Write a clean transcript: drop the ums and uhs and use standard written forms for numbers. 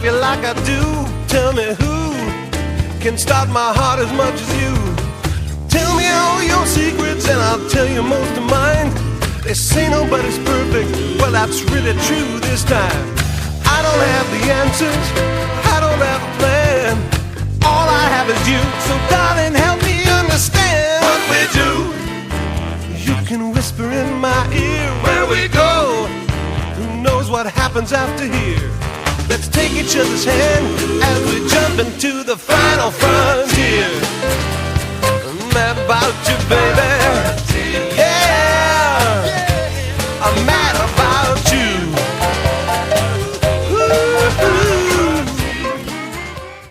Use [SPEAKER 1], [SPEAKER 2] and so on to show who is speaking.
[SPEAKER 1] love you like I do. Tell me who can start my heart as much as you. Tell me all your secrets and I'll tell you most of mine. They say nobody's perfect, well that's really true this time. I don't have the answers, I don't have a plan. All I have is you, so darling help me understand what we do. You can whisper in my ear where we go. Who knows what happens after here? Let's take each other's hand as we jump into the final frontier.